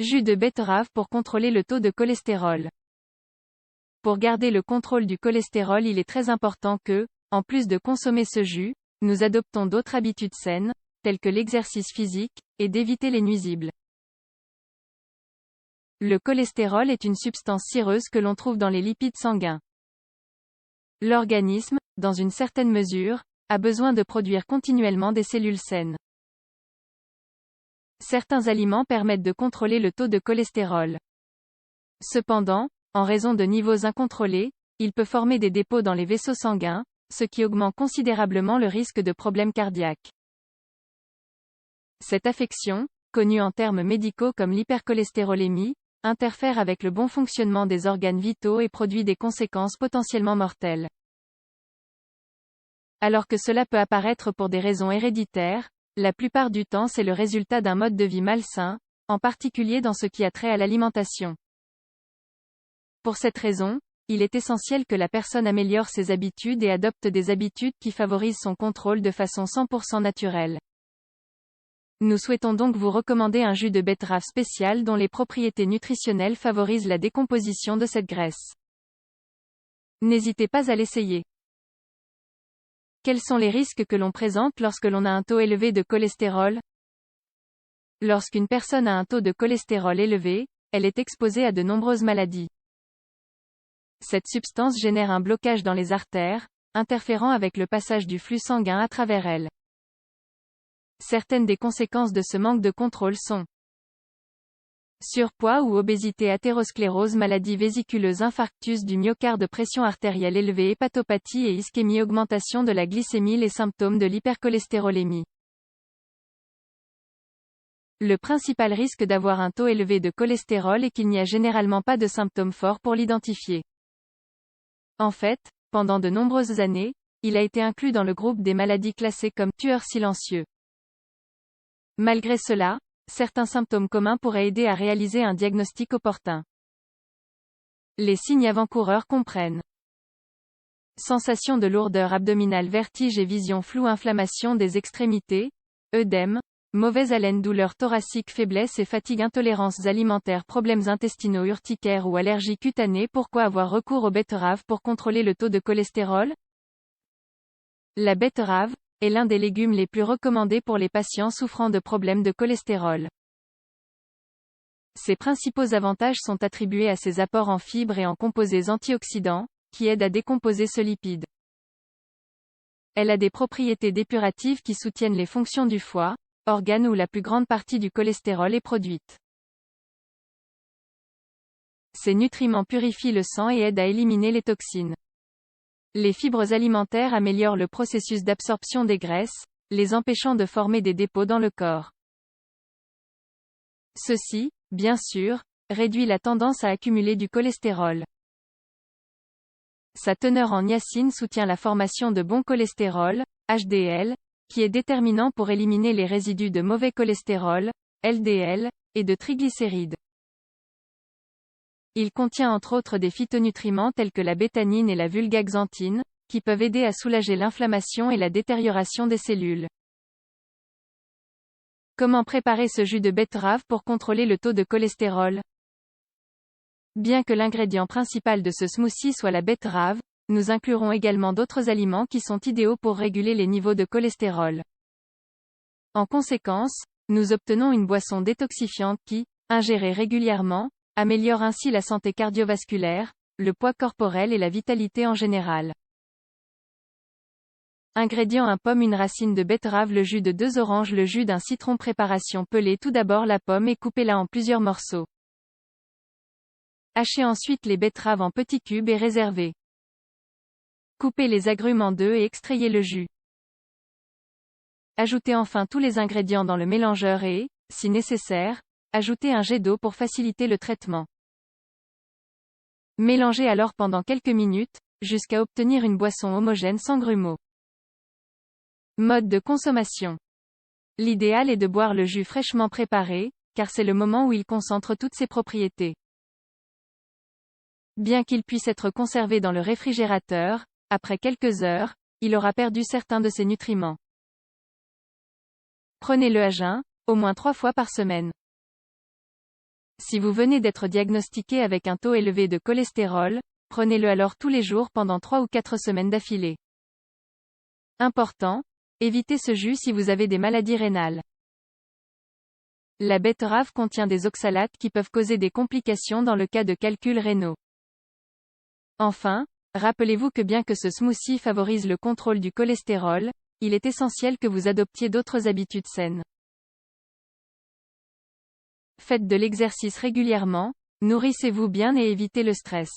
Jus de betterave pour contrôler le taux de cholestérol. Pour garder le contrôle du cholestérol, il est très important que, en plus de consommer ce jus, nous adoptons d'autres habitudes saines, telles que l'exercice physique, et d'éviter les nuisibles. Le cholestérol est une substance cireuse que l'on trouve dans les lipides sanguins. L'organisme, dans une certaine mesure, a besoin de produire continuellement des cellules saines. Certains aliments permettent de contrôler le taux de cholestérol. Cependant, en raison de niveaux incontrôlés, il peut former des dépôts dans les vaisseaux sanguins, ce qui augmente considérablement le risque de problèmes cardiaques. Cette affection, connue en termes médicaux comme l'hypercholestérolémie, interfère avec le bon fonctionnement des organes vitaux et produit des conséquences potentiellement mortelles. Alors que cela peut apparaître pour des raisons héréditaires, la plupart du temps c'est le résultat d'un mode de vie malsain, en particulier dans ce qui a trait à l'alimentation. Pour cette raison, il est essentiel que la personne améliore ses habitudes et adopte des habitudes qui favorisent son contrôle de façon 100% naturelle. Nous souhaitons donc vous recommander un jus de betterave spécial dont les propriétés nutritionnelles favorisent la décomposition de cette graisse. N'hésitez pas à l'essayer. Quels sont les risques que l'on présente lorsque l'on a un taux élevé de cholestérol? Lorsqu'une personne a un taux de cholestérol élevé, elle est exposée à de nombreuses maladies. Cette substance génère un blocage dans les artères, interférant avec le passage du flux sanguin à travers elles. Certaines des conséquences de ce manque de contrôle sont surpoids ou obésité, athérosclérose, maladie vésiculeuse, infarctus du myocarde, pression artérielle élevée, hépatopathie et ischémie, augmentation de la glycémie, les symptômes de l'hypercholestérolémie. Le principal risque d'avoir un taux élevé de cholestérol est qu'il n'y a généralement pas de symptômes forts pour l'identifier. En fait, pendant de nombreuses années, il a été inclus dans le groupe des maladies classées comme tueurs silencieux. Malgré cela, certains symptômes communs pourraient aider à réaliser un diagnostic opportun. Les signes avant-coureurs comprennent sensation de lourdeur abdominale, vertige et vision floue, inflammation des extrémités, œdème, mauvaise haleine, douleur thoracique, faiblesse et fatigue, intolérances alimentaires, problèmes intestinaux, urticaires ou allergies cutanées. Pourquoi avoir recours aux betteraves pour contrôler le taux de cholestérol? La betterave est l'un des légumes les plus recommandés pour les patients souffrant de problèmes de cholestérol. Ses principaux avantages sont attribués à ses apports en fibres et en composés antioxydants, qui aident à décomposer ce lipide. Elle a des propriétés dépuratives qui soutiennent les fonctions du foie, organe où la plus grande partie du cholestérol est produite. Ces nutriments purifient le sang et aident à éliminer les toxines. Les fibres alimentaires améliorent le processus d'absorption des graisses, les empêchant de former des dépôts dans le corps. Ceci, bien sûr, réduit la tendance à accumuler du cholestérol. Sa teneur en niacine soutient la formation de bon cholestérol, HDL, qui est déterminant pour éliminer les résidus de mauvais cholestérol, LDL, et de triglycérides. Il contient entre autres des phytonutriments tels que la bétanine et la vulgaxanthine, qui peuvent aider à soulager l'inflammation et la détérioration des cellules. Comment préparer ce jus de betterave pour contrôler le taux de cholestérol? Bien que l'ingrédient principal de ce smoothie soit la betterave, nous inclurons également d'autres aliments qui sont idéaux pour réguler les niveaux de cholestérol. En conséquence, nous obtenons une boisson détoxifiante qui, ingérée régulièrement, améliore ainsi la santé cardiovasculaire, le poids corporel et la vitalité en général. Ingrédients: 1 pomme, une racine de betterave, le jus de 2 oranges, le jus d'un citron. Préparation: pelez tout d'abord la pomme et coupez-la en plusieurs morceaux. Hachez ensuite les betteraves en petits cubes et réservez. Coupez les agrumes en deux et extrayez le jus. Ajoutez enfin tous les ingrédients dans le mélangeur et, si nécessaire, ajoutez un jet d'eau pour faciliter le traitement. Mélangez alors pendant quelques minutes, jusqu'à obtenir une boisson homogène sans grumeaux. Mode de consommation. L'idéal est de boire le jus fraîchement préparé, car c'est le moment où il concentre toutes ses propriétés. Bien qu'il puisse être conservé dans le réfrigérateur, après quelques heures, il aura perdu certains de ses nutriments. Prenez-le à jeun, au moins 3 fois par semaine. Si vous venez d'être diagnostiqué avec un taux élevé de cholestérol, prenez-le alors tous les jours pendant 3 ou 4 semaines d'affilée. Important, évitez ce jus si vous avez des maladies rénales. La betterave contient des oxalates qui peuvent causer des complications dans le cas de calculs rénaux. Enfin, rappelez-vous que bien que ce smoothie favorise le contrôle du cholestérol, il est essentiel que vous adoptiez d'autres habitudes saines. Faites de l'exercice régulièrement, nourrissez-vous bien et évitez le stress.